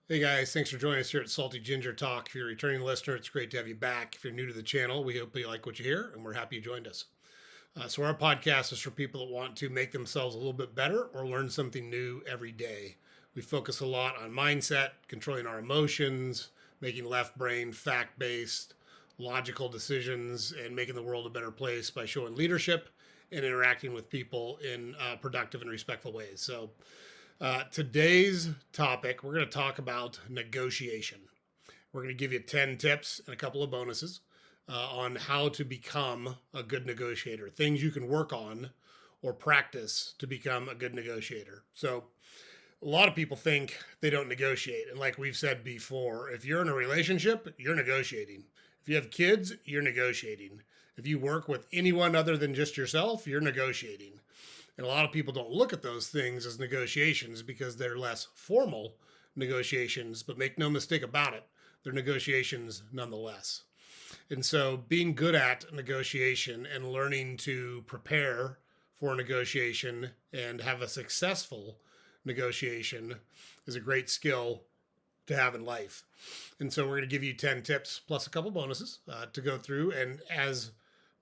Hey guys, thanks for joining us here at Salty Ginger Talk. If you're a returning listener, it's great to have you back. If you're new to the channel, we hope you like what you hear, and we're happy you joined us. So, our podcast is for people that want to make themselves a little bit better or learn something new every day. We focus a lot on mindset, controlling our emotions, making left brain, fact based, logical decisions, and making the world a better place by showing leadership and interacting with people in productive and respectful ways. So, today's topic, we're going to talk about negotiation. We're going to give you 10 tips and a couple of bonuses on how to become a good negotiator, things you can work on or practice to become a good negotiator. So, a lot of people think they don't negotiate. And like we've said before, if you're in a relationship, you're negotiating. If you have kids, you're negotiating. If you work with anyone other than just yourself, you're negotiating. And a lot of people don't look at those things as negotiations because they're less formal negotiations, but make no mistake about it, they're negotiations nonetheless. And so being good at negotiation and learning to prepare for a negotiation and have a successful negotiation is a great skill to have in life. And so we're going to give you 10 tips plus a couple bonuses to go through. And as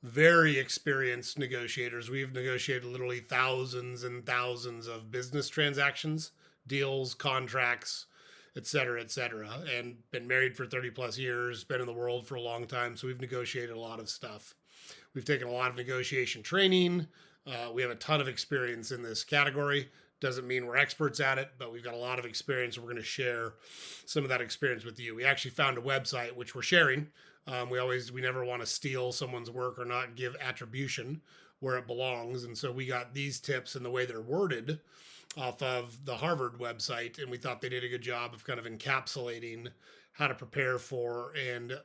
very experienced negotiators, we've negotiated literally thousands and thousands of business transactions, deals, contracts, et cetera, and been married for 30 plus years, been in the world for a long time. So we've negotiated a lot of stuff. We've taken a lot of negotiation training. We have a ton of experience in this category. Doesn't mean we're experts at it, but we've got a lot of experience, and we're going to share some of that experience with you. We actually found a website which we're sharing. We never want to steal someone's work or not give attribution where it belongs, and so we got these tips and the way they're worded off of the Harvard website, and we thought they did a good job of kind of encapsulating how to prepare for and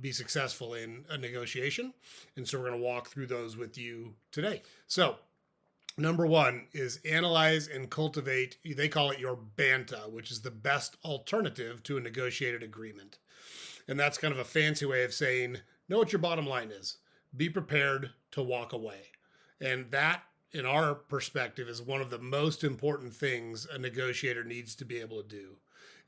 be successful in a negotiation. And so we're going to walk through those with you today. So number one is analyze and cultivate, they call it your BANTA, which is the best alternative to a negotiated agreement. And that's kind of a fancy way of saying, know what your bottom line is. Be prepared to walk away. And that, in our perspective, is one of the most important things a negotiator needs to be able to do.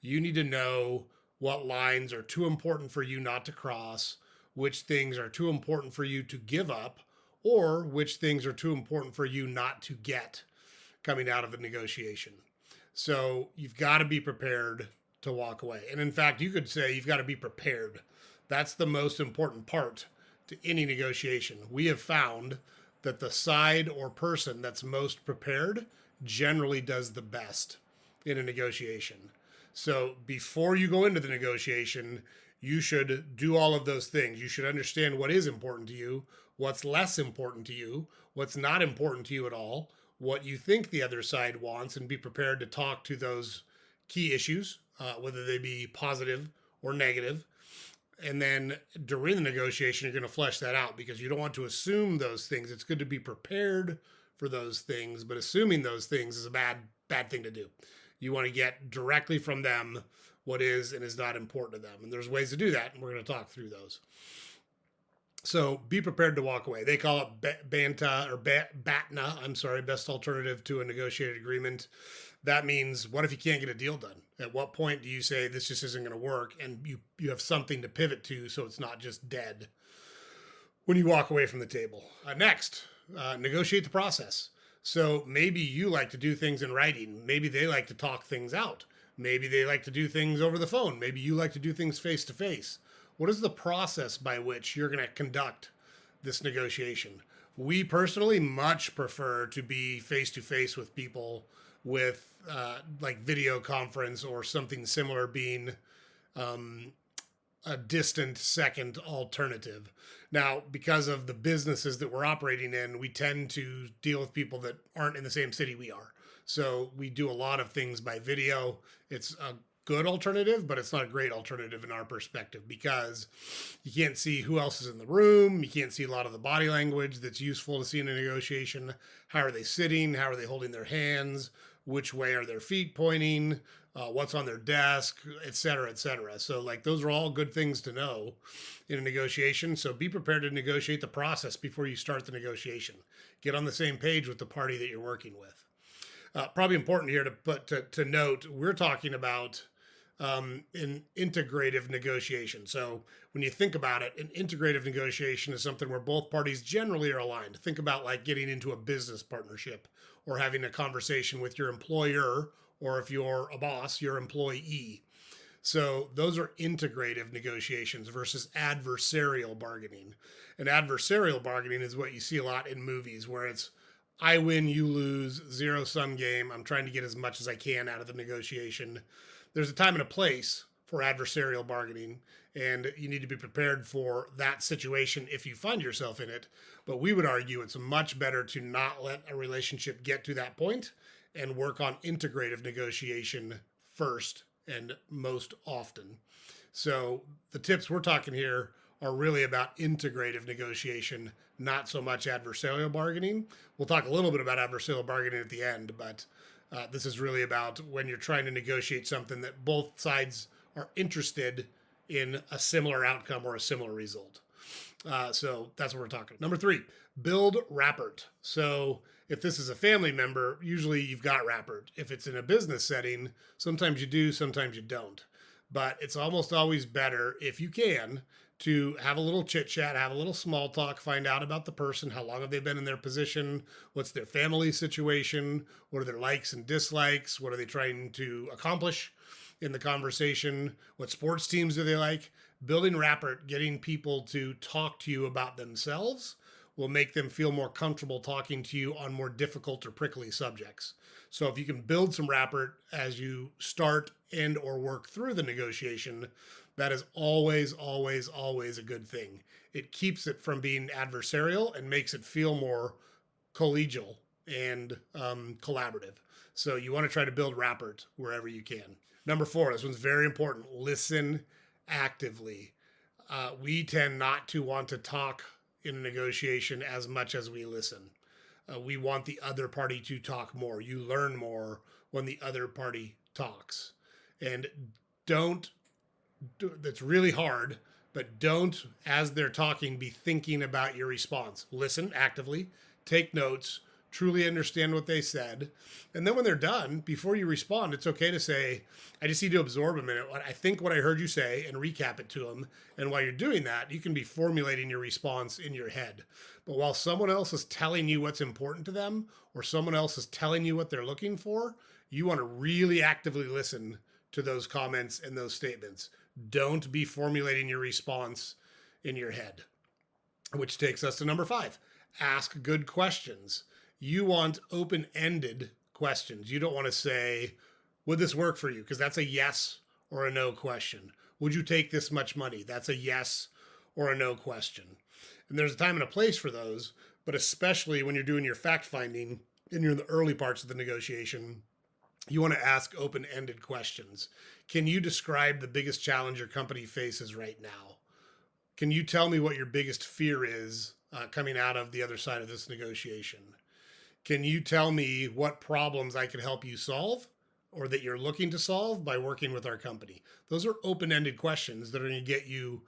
You need to know what lines are too important for you not to cross, which things are too important for you to give up, or which things are too important for you not to get coming out of the negotiation. So you've got to be prepared to walk away. And in fact, you could say you've got to be prepared. That's the most important part to any negotiation. We have found that the side or person that's most prepared generally does the best in a negotiation. So before you go into the negotiation, you should do all of those things. You should understand what is important to you, what's less important to you, what's not important to you at all, what you think the other side wants, and be prepared to talk to those key issues, whether they be positive or negative. And then during the negotiation, you're going to flesh that out because you don't want to assume those things. It's good to be prepared for those things, but assuming those things is a bad thing to do. You want to get directly from them what is and is not important to them. And there's ways to do that, and we're going to talk through those. So be prepared to walk away. They call it BANTA or BATNA, best alternative to a negotiated agreement. That means, what if you can't get a deal done? At what point do you say this just isn't going to work, and you have something to pivot to so it's not just dead when you walk away from the table? Next, negotiate the process. So maybe you like to do things in writing. Maybe they like to talk things out. Maybe they like to do things over the phone. Maybe you like to do things face to face. What is the process by which you're going to conduct this negotiation? We personally much prefer to be face to face with people with like video conference or something similar being a distant second alternative. Now, because of the businesses that we're operating in, we tend to deal with people that aren't in the same city we are. So we do a lot of things by video. It's a good alternative, but it's not a great alternative in our perspective because you can't see who else is in the room. You can't see a lot of the body language that's useful to see in a negotiation. How are they sitting? How are they holding their hands? Which way are their feet pointing? What's on their desk, et cetera, et cetera. So like those are all good things to know in a negotiation. So be prepared to negotiate the process before you start the negotiation. Get on the same page with the party that you're working with. Probably important here to note, we're talking about in integrative negotiation. So when you think about it, an integrative negotiation is something where both parties generally are aligned. Think about like getting into a business partnership or having a conversation with your employer, or if you're a boss, your employee. So those are integrative negotiations versus adversarial bargaining. And adversarial bargaining is what you see a lot in movies where it's I win, you lose, zero sum game. I'm trying to get as much as I can out of the negotiation. There's a time and a place for adversarial bargaining, and you need to be prepared for that situation if you find yourself in it. But we would argue it's much better to not let a relationship get to that point and work on integrative negotiation first and most often. So the tips we're talking here are really about integrative negotiation, not so much adversarial bargaining. We'll talk a little bit about adversarial bargaining at the end, but this is really about when you're trying to negotiate something that both sides are interested in a similar outcome or a similar result. So that's what we're talking. Number 3, build rapport. So if this is a family member, usually you've got rapport. If it's in a business setting, sometimes you do, sometimes you don't. But it's almost always better, if you can, to have a little chit chat, have a little small talk, find out about the person, how long have they been in their position, what's their family situation, what are their likes and dislikes, what are they trying to accomplish in the conversation, what sports teams do they like. Building rapport, getting people to talk to you about themselves will make them feel more comfortable talking to you on more difficult or prickly subjects. So if you can build some rapport as you start and or work through the negotiation, that is always, always, always a good thing. It keeps it from being adversarial and makes it feel more collegial and collaborative. So you want to try to build rapport wherever you can. Number 4, this one's very important. Listen actively. We tend not to want to talk in a negotiation as much as we listen. We want the other party to talk more. You learn more when the other party talks. And that's really hard, but don't, as they're talking, be thinking about your response. Listen actively, take notes, truly understand what they said. And then when they're done, before you respond, it's okay to say, I just need to absorb a minute. I think what I heard you say and recap it to them. And while you're doing that, you can be formulating your response in your head. But while someone else is telling you what's important to them, or someone else is telling you what they're looking for, you want to really actively listen to those comments and those statements. Don't be formulating your response in your head. Which takes us to number 5. Ask good questions. You want open-ended questions. You don't want to say, would this work for you? Because that's a yes or a no question. Would you take this much money? That's a yes or a no question. And there's a time and a place for those, but especially when you're doing your fact finding and you're in the early parts of the negotiation, you want to ask open-ended questions. Can you describe the biggest challenge your company faces right now? Can you tell me what your biggest fear is coming out of the other side of this negotiation? Can you tell me what problems I can help you solve or that you're looking to solve by working with our company? Those are open-ended questions that are going to get you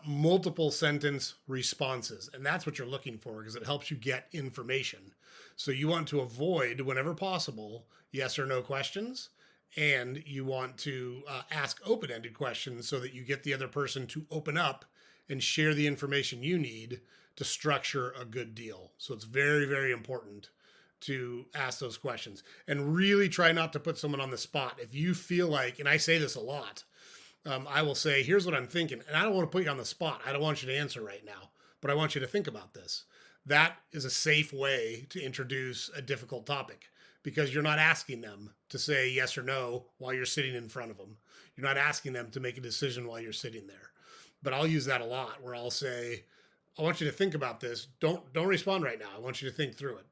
multiple sentence responses. And that's what you're looking for because it helps you get information. So you want to avoid, whenever possible, yes or no questions. And you want to ask open-ended questions so that you get the other person to open up and share the information you need to structure a good deal. So it's very, very important to ask those questions and really try not to put someone on the spot. If you feel like, and I say this a lot, I will say, here's what I'm thinking. And I don't want to put you on the spot. I don't want you to answer right now, but I want you to think about this. That is a safe way to introduce a difficult topic because you're not asking them to say yes or no while you're sitting in front of them. You're not asking them to make a decision while you're sitting there. But I'll use that a lot where I'll say, I want you to think about this. Don't respond right now. I want you to think through it.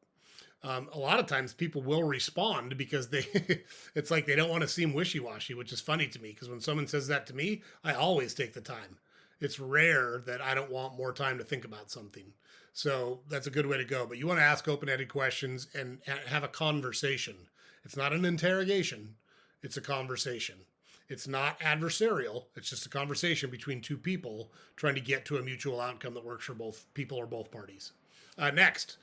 A lot of times people will respond because it's like they don't want to seem wishy-washy, which is funny to me because when someone says that to me, I always take the time. It's rare that I don't want more time to think about something. So that's a good way to go. But you want to ask open-ended questions and have a conversation. It's not an interrogation. It's a conversation. It's not adversarial. It's just a conversation between two people trying to get to a mutual outcome that works for both people or both parties. Next,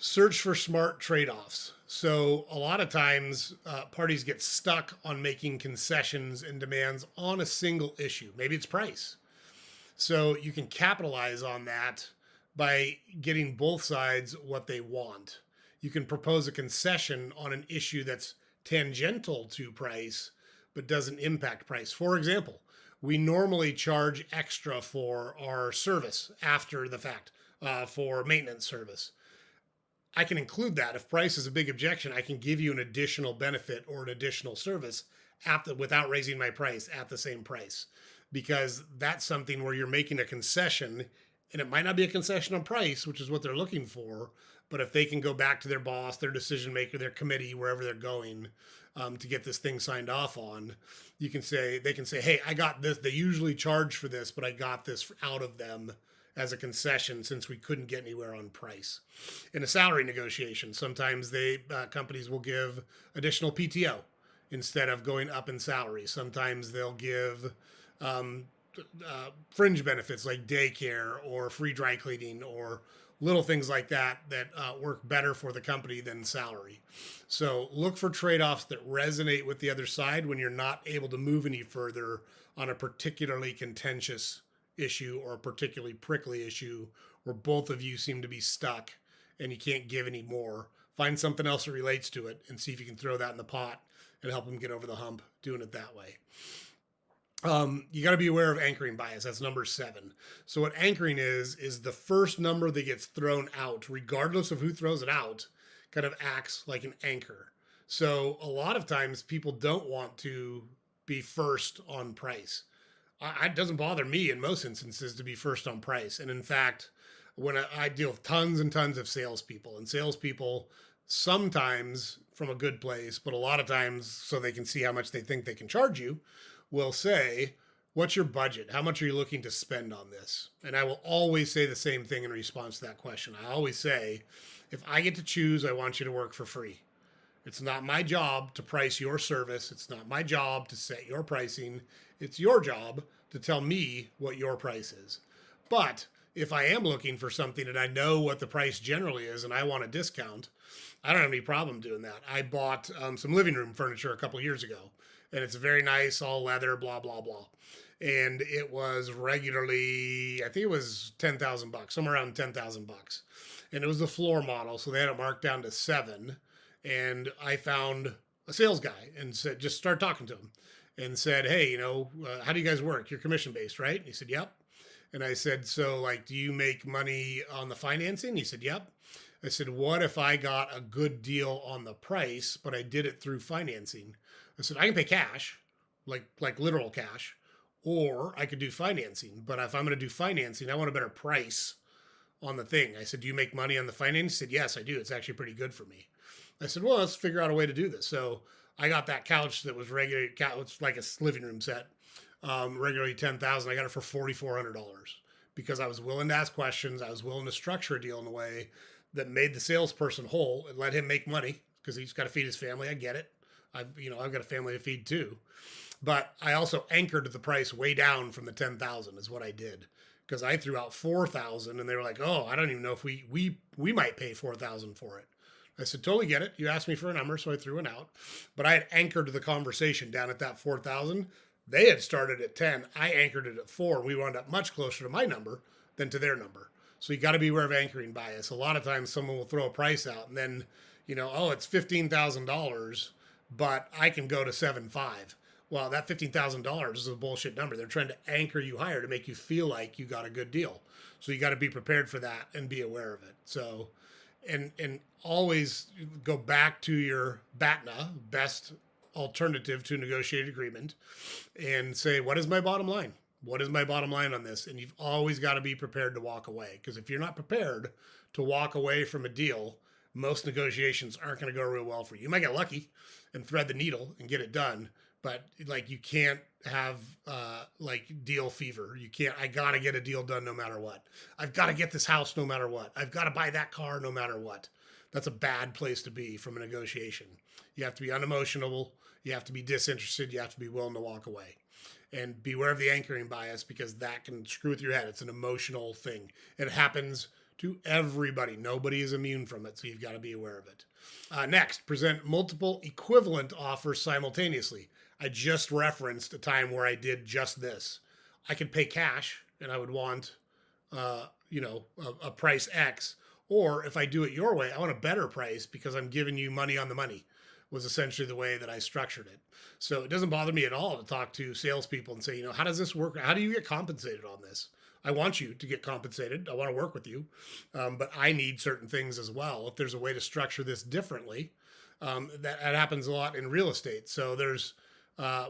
Search for smart trade-offs. So a lot of times parties get stuck on making concessions and demands on a single issue. Maybe it's price. So you can capitalize on that by getting both sides what they want. You can propose a concession on an issue that's tangential to price but doesn't impact price. For example, we normally charge extra for our service after the fact, for maintenance service. I can include that. If price is a big objection, I can give you an additional benefit or an additional service without raising my price at the same price, because that's something where you're making a concession, and it might not be a concession on price, which is what they're looking for. But if they can go back to their boss, their decision maker, their committee, wherever they're going, to get this thing signed off on, they can say, hey, I got this. They usually charge for this, but I got this out of them as a concession since we couldn't get anywhere on price. In a salary negotiation, sometimes companies will give additional PTO instead of going up in salary. Sometimes they'll give fringe benefits like daycare or free dry cleaning or little things like that work better for the company than salary. So look for trade-offs that resonate with the other side when you're not able to move any further on a particularly contentious issue or a particularly prickly issue where both of you seem to be stuck and you can't give any more. Find something else that relates to it and see if you can throw that in the pot and help them get over the hump doing it that way. You got to be aware of anchoring bias. That's number 7. So what anchoring is the first number that gets thrown out, regardless of who throws it out, kind of acts like an anchor. So a lot of times people don't want to be first on price. It doesn't bother me in most instances to be first on price. And in fact, when I deal with tons and tons of salespeople, and salespeople sometimes from a good place, but a lot of times so they can see how much they think they can charge you, will say, what's your budget? How much are you looking to spend on this? And I will always say the same thing in response to that question. I always say, if I get to choose, I want you to work for free. It's not my job to price your service. It's not my job to set your pricing. It's your job to tell me what your price is. But if I am looking for something and I know what the price generally is and I want a discount, I don't have any problem doing that. I bought some living room furniture a couple years ago, and it's very nice, all leather, blah, blah, blah. And it was regularly, I think it was $10,000, somewhere around $10,000. And it was the floor model, so they had it marked down to 7. And I found a sales guy and said, just start talking to him and said, hey, how do you guys work? You're commission based, right? And he said, yep. And I said, so do you make money on the financing? He said, yep. I said, what if I got a good deal on the price, but I did it through financing? I said, I can pay cash, like literal cash, or I could do financing. But if I'm going to do financing, I want a better price on the thing. I said, do you make money on the finance? He said, yes, I do. It's actually pretty good for me. I said, well, let's figure out a way to do this. So I got that couch that was regular. It's like a living room set, regularly $10,000. I got it for $4,400 because I was willing to ask questions. I was willing to structure a deal in a way that made the salesperson whole and let him make money because he's got to feed his family. I get it. I've got a family to feed too, but I also anchored the price way down from the 10,000 is what I did. Because I threw out 4,000 and they were like, oh, I don't even know if we might pay 4,000 for it. I said, totally get it. You asked me for a number, so I threw it out. But I had anchored the conversation down at that 4,000. They had started at 10. I anchored it at 4. We wound up much closer to my number than to their number. So you got to be aware of anchoring bias. A lot of times someone will throw a price out and then, oh, it's $15,000, but I can go to 7.5. Well, that $15,000 is a bullshit number. They're trying to anchor you higher to make you feel like you got a good deal. So you got to be prepared for that and be aware of it. So, and always go back to your BATNA, best alternative to negotiated agreement, and say, what is my bottom line? What is my bottom line on this? And you've always got to be prepared to walk away. Because if you're not prepared to walk away from a deal, most negotiations aren't going to go real well for you. You might get lucky and thread the needle and get it done. But you can't have deal fever. You can't, I got to get a deal done no matter what. I've got to get this house no matter what. I've got to buy that car no matter what. That's a bad place to be from a negotiation. You have to be unemotional. You have to be disinterested. You have to be willing to walk away. And beware of the anchoring bias because that can screw with your head. It's an emotional thing. It happens to everybody. Nobody is immune from it, so you've got to be aware of it. Next, present multiple equivalent offers simultaneously. I just referenced a time where I did just this. I could pay cash and I would want, a price X. Or if I do it your way, I want a better price because I'm giving you money on the money, was essentially the way that I structured it. So it doesn't bother me at all to talk to salespeople and say, how does this work? How do you get compensated on this? I want you to get compensated. I want to work with you, but I need certain things as well. If there's a way to structure this differently, that happens a lot in real estate. So there's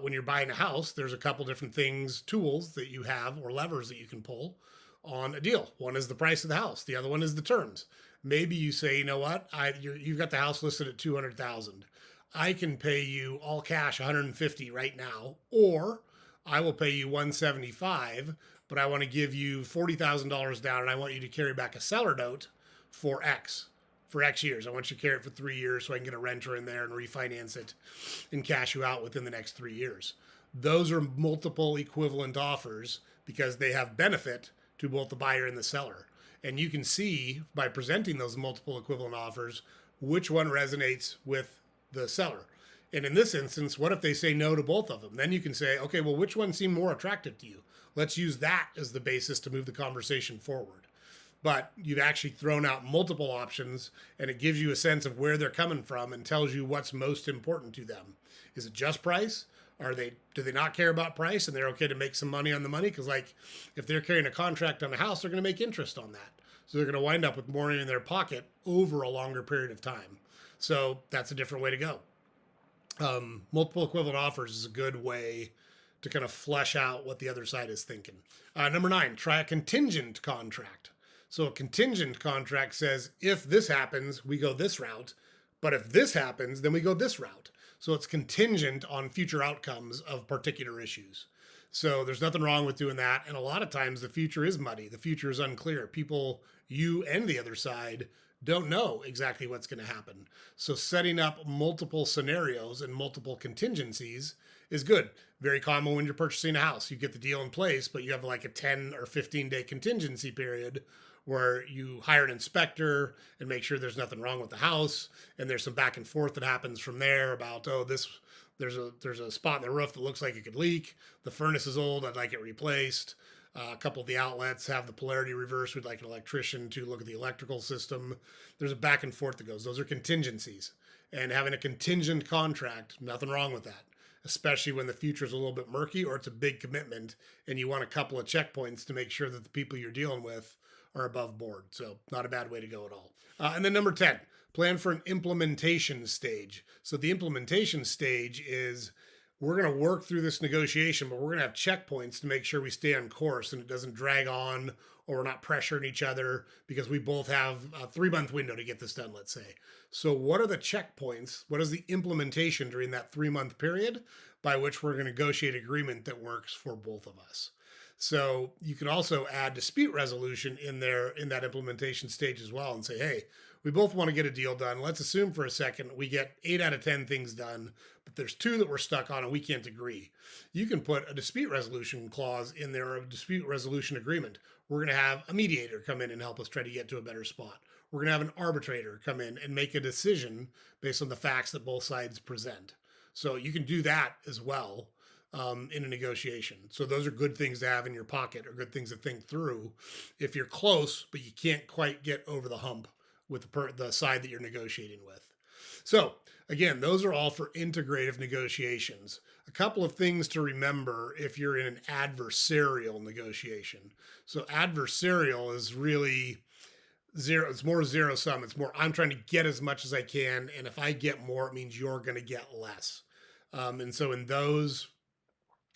when you're buying a house, there's a couple different things, tools that you have or levers that you can pull on a deal. One is the price of the house. The other one is the terms. Maybe you say, you know what, you've got the house listed at 200,000. I can pay you all cash 150 right now, or I will pay you 175, but I want to give you $40,000 down, and I want you to carry back a seller note for X years. I want you to carry it for 3 years so I can get a renter in there and refinance it and cash you out within the next 3 years. Those are multiple equivalent offers because they have benefit to both the buyer and the seller. And you can see by presenting those multiple equivalent offers which one resonates with the seller. And in this instance, what if they say no to both of them? Then you can say, okay, well, which one seemed more attractive to you? Let's use that as the basis to move the conversation forward. But you've actually thrown out multiple options, and it gives you a sense of where they're coming from and tells you what's most important to them. Is it just price? Do they not care about price and they're okay to make some money on the money? Because like if they're carrying a contract on a house, they're going to make interest on that. So they're going to wind up with more in their pocket over a longer period of time. So that's a different way to go. Multiple equivalent offers is a good way to kind of flesh out what the other side is thinking. Number 9, try a contingent contract. So a contingent contract says, if this happens, we go this route. But if this happens, then we go this route. So it's contingent on future outcomes of particular issues. So there's nothing wrong with doing that. And a lot of times the future is muddy. The future is unclear. People, you and the other side, don't know exactly what's going to happen. So setting up multiple scenarios and multiple contingencies is good. Very common when you're purchasing a house. You get the deal in place, but you have like a 10 or 15-day contingency period where you hire an inspector and make sure there's nothing wrong with the house. And there's some back and forth that happens from there about, there's a spot in the roof that looks like it could leak. The furnace is old. I'd like it replaced. A couple of the outlets have the polarity reversed. We'd like an electrician to look at the electrical system. There's a back and forth that goes. Those are contingencies. And having a contingent contract, nothing wrong with that, especially when the future is a little bit murky or it's a big commitment and you want a couple of checkpoints to make sure that the people you're dealing with are above board. So not a bad way to go at all. And then number 10, plan for an implementation stage. So the implementation stage is we're going to work through this negotiation, but we're going to have checkpoints to make sure we stay on course and it doesn't drag on or we're not pressuring each other because we both have a 3-month window to get this done, let's say. So what are the checkpoints? What is the implementation during that 3-month period by which we're going to negotiate agreement that works for both of us? So you can also add dispute resolution in there in that implementation stage as well and say, hey, we both want to get a deal done. Let's assume for a second we get 8 out of 10 things done, but there's 2 that we're stuck on and we can't agree. You can put a dispute resolution clause in there, a dispute resolution agreement. We're going to have a mediator come in and help us try to get to a better spot. We're going to have an arbitrator come in and make a decision based on the facts that both sides present. So you can do that as well. In a negotiation. So those are good things to have in your pocket or good things to think through if you're close, but you can't quite get over the hump with the side that you're negotiating with. So again, those are all for integrative negotiations. A couple of things to remember if you're in an adversarial negotiation. So adversarial is really zero. It's more zero sum. It's more, I'm trying to get as much as I can. And if I get more, it means you're going to get less. And so in those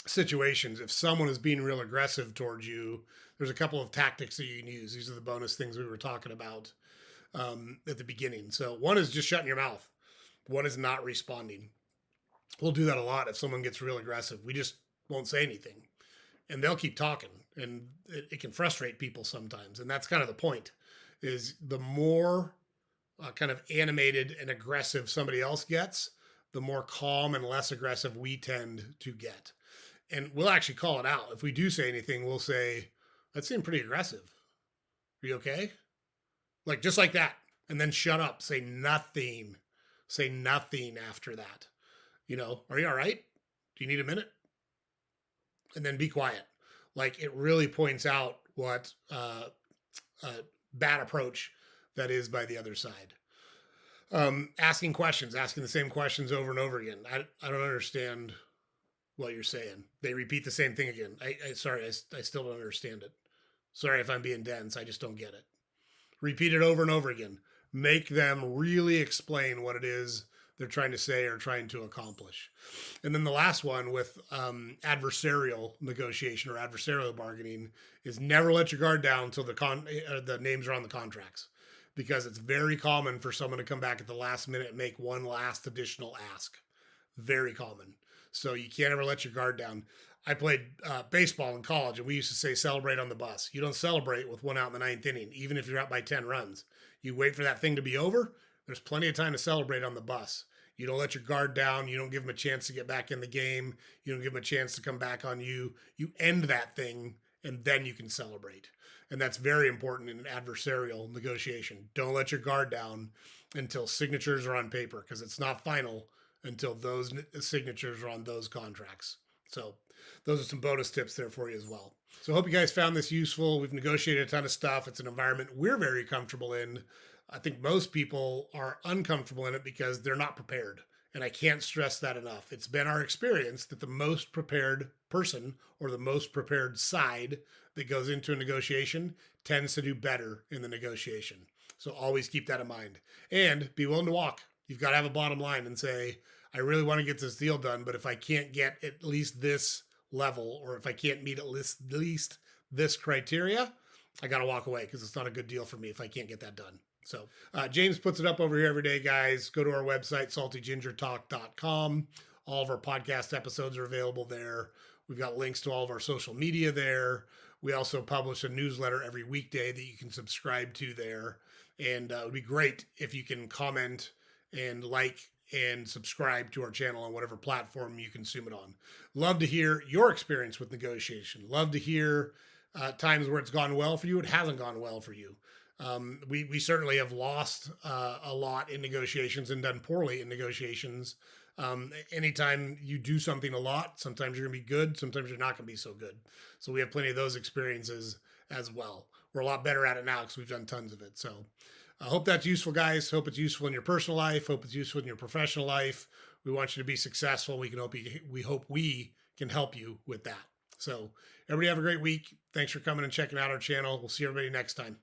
situations, if someone is being real aggressive towards you, there's a couple of tactics that you can use. These are the bonus things we were talking about at the beginning. So one is just shutting your mouth. One is not responding. We'll do that a lot if someone gets real aggressive. We just won't say anything and they'll keep talking, and it can frustrate people sometimes. And that's kind of the point, is the more kind of animated and aggressive somebody else gets, the more calm and less aggressive we tend to get. And we'll actually call it out. If we do say anything, we'll say, that seemed pretty aggressive. Are you okay? Like just like that. And then shut up. Say nothing. Say nothing after that. Are you all right? Do you need a minute? And then be quiet. Like it really points out what bad approach that is by the other side. Asking questions, asking the same questions over and over again. I don't understand what you're saying. They repeat the same thing again. Sorry, I still don't understand it. Sorry if I'm being dense. I just don't get it. Repeat it over and over again. Make them really explain what it is they're trying to say or trying to accomplish. And then the last one with adversarial negotiation or adversarial bargaining is never let your guard down until the names are on the contracts, because it's very common for someone to come back at the last minute and make one last additional ask. Very common. So you can't ever let your guard down. I played baseball in college, and we used to say celebrate on the bus. You don't celebrate with one out in the ninth inning, even if you're out by 10 runs. You wait for that thing to be over. There's plenty of time to celebrate on the bus. You don't let your guard down. You don't give them a chance to get back in the game. You don't give them a chance to come back on you. You end that thing, and then you can celebrate. And that's very important in an adversarial negotiation. Don't let your guard down until signatures are on paper, because it's not final until those signatures are on those contracts. So those are some bonus tips there for you as well. So I hope you guys found this useful. We've negotiated a ton of stuff. It's an environment we're very comfortable in. I think most people are uncomfortable in it because they're not prepared. And I can't stress that enough. It's been our experience that the most prepared person or the most prepared side that goes into a negotiation tends to do better in the negotiation. So always keep that in mind. And be willing to walk. You've got to have a bottom line and say, I really want to get this deal done, but if I can't get at least this level, or if I can't meet at least this criteria, I got to walk away, because it's not a good deal for me if I can't get that done. So James puts it up over here every day, guys. Go to our website, saltygingertalk.com. All of our podcast episodes are available there. We've got links to all of our social media there. We also publish a newsletter every weekday that you can subscribe to there. And it would be great if you can comment and like and subscribe to our channel on whatever platform you consume it on. Love to hear your experience with negotiation. Love to hear times where it's gone well for you, it hasn't gone well for you. We certainly have lost a lot in negotiations and done poorly in negotiations. Anytime you do something a lot, sometimes you're going to be good, sometimes you're not going to be so good. So we have plenty of those experiences as well. We're a lot better at it now because we've done tons of it. So I hope that's useful, guys. Hope it's useful in your personal life. Hope it's useful in your professional life. We want you to be successful. We hope we can help you with that. So everybody have a great week. Thanks for coming and checking out our channel. We'll see everybody next time.